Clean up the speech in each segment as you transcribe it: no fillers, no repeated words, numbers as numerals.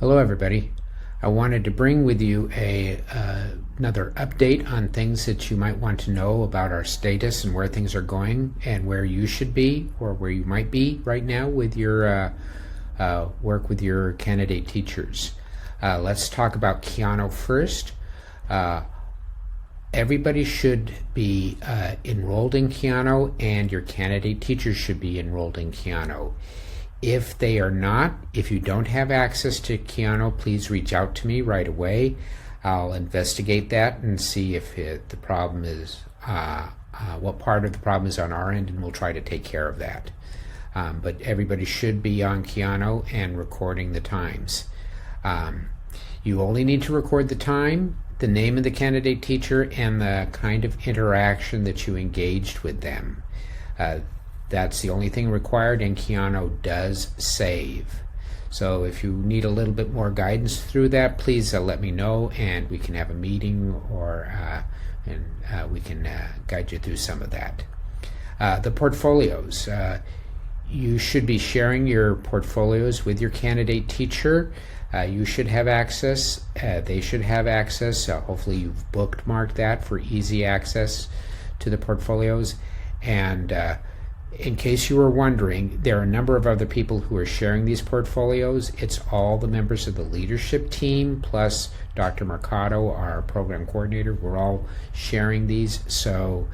Hello, everybody. I wanted to bring with you another update on things that you might want to know about our status and where things are going and where you should be or where you might be right now with your work with your candidate teachers. Let's talk about Keanu first. Everybody should be enrolled in Keanu, and your candidate teachers should be enrolled in Keanu. If they are not, if you don't have access to Keanu, please reach out to me right away. I'll investigate that and see if the problem is, what part of the problem is on our end, and we'll try to take care of that. But everybody should be on Keanu and recording the times. You only need to record the time, the name of the candidate teacher, and the kind of interaction that you engaged with them. That's the only thing required, and Keanu does save. So if you need a little bit more guidance through that, please let me know, and we can have a meeting, or we can guide you through some of that. The portfolios. You should be sharing your portfolios with your candidate teacher. You should have access. They should have access. Hopefully you've bookmarked that for easy access to the portfolios. And in case you were wondering, there are a number of other people who are sharing these portfolios. It's all the members of the leadership team, plus Dr. Mercado, our program coordinator. We're all sharing these. So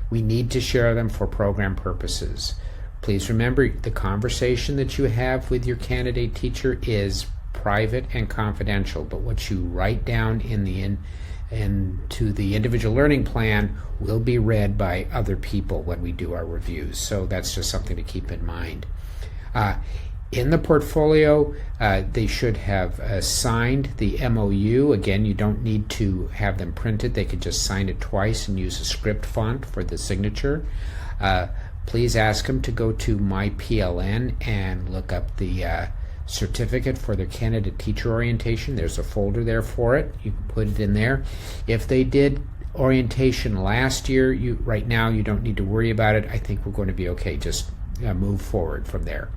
we need to share them for program purposes. Please remember, the conversation that you have with your candidate teacher is private and confidential, but what you write down into the individual learning plan will be read by other people when we do our reviews. So that's just something to keep in mind. In the portfolio, they should have signed the MOU. Again, you don't need to have them printed. They could just sign it twice and use a script font for the signature. Please ask them to go to MyPLN and look up the certificate for their candidate teacher orientation. There's a folder there for it. You can put it in there. If they did orientation last year, right now you don't need to worry about it. I think we're going to be okay. Just move forward from there.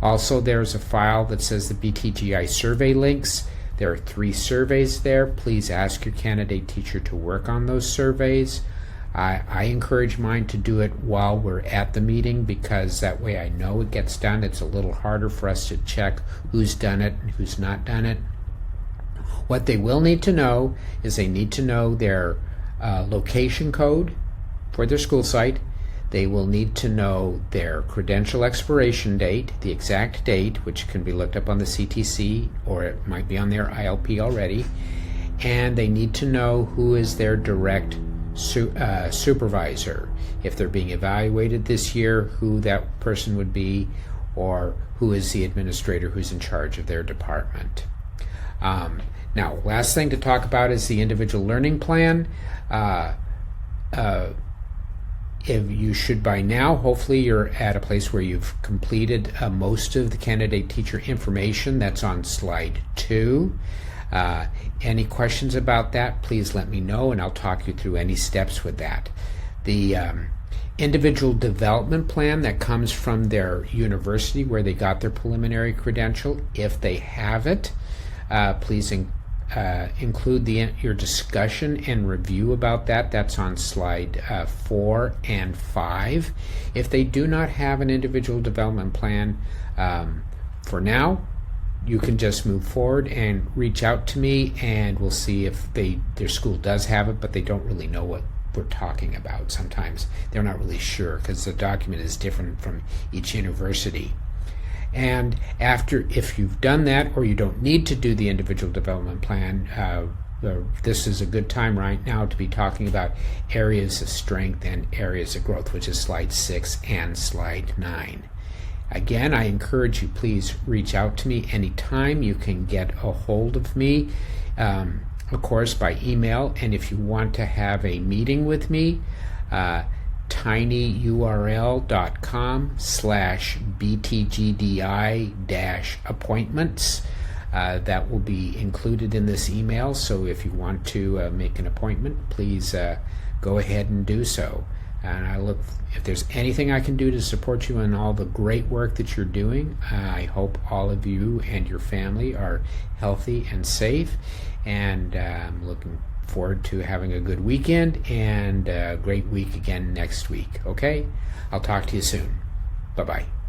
Also, there's a file that says the BTGI survey links. There are 3 surveys there. Please ask your candidate teacher to work on those surveys. I encourage mine to do it while we're at the meeting, because that way I know it gets done. It's a little harder for us to check who's done it and who's not done it. What they will need to know is they need to know their location code for their school site. They will need to know their credential expiration date, the exact date, which can be looked up on the CTC, or it might be on their ILP already. And they need to know who is their direct supervisor. If they're being evaluated this year, who that person would be, or who is the administrator who's in charge of their department. Now, last thing to talk about is the individual learning plan. If you should by now, hopefully you're at a place where you've completed most of the candidate teacher information. That's on slide 2. Any questions about that, please let me know, and I'll talk you through any steps with that. The individual development plan that comes from their university where they got their preliminary credential, if they have it, please include your discussion and review about that. That's on slide 4 and 5. If they do not have an individual development plan, for now, you can just move forward and reach out to me, and we'll see if their school does have it, but they don't really know what we're talking about. Sometimes they're not really sure because the document is different from each university. And if you've done that, or you don't need to do the individual development plan, this is a good time right now to be talking about areas of strength and areas of growth, which is slide 6 and slide 9. Again, I encourage you, please reach out to me anytime. You can get a hold of me, of course, by email. And if you want to have a meeting with me, tinyurl.com/btgdi-appointments. That will be included in this email. So if you want to make an appointment, please go ahead and do so. And if there's anything I can do to support you in all the great work that you're doing, I hope all of you and your family are healthy and safe. And I'm looking forward to having a good weekend and a great week again next week. Okay? I'll talk to you soon. Bye-bye.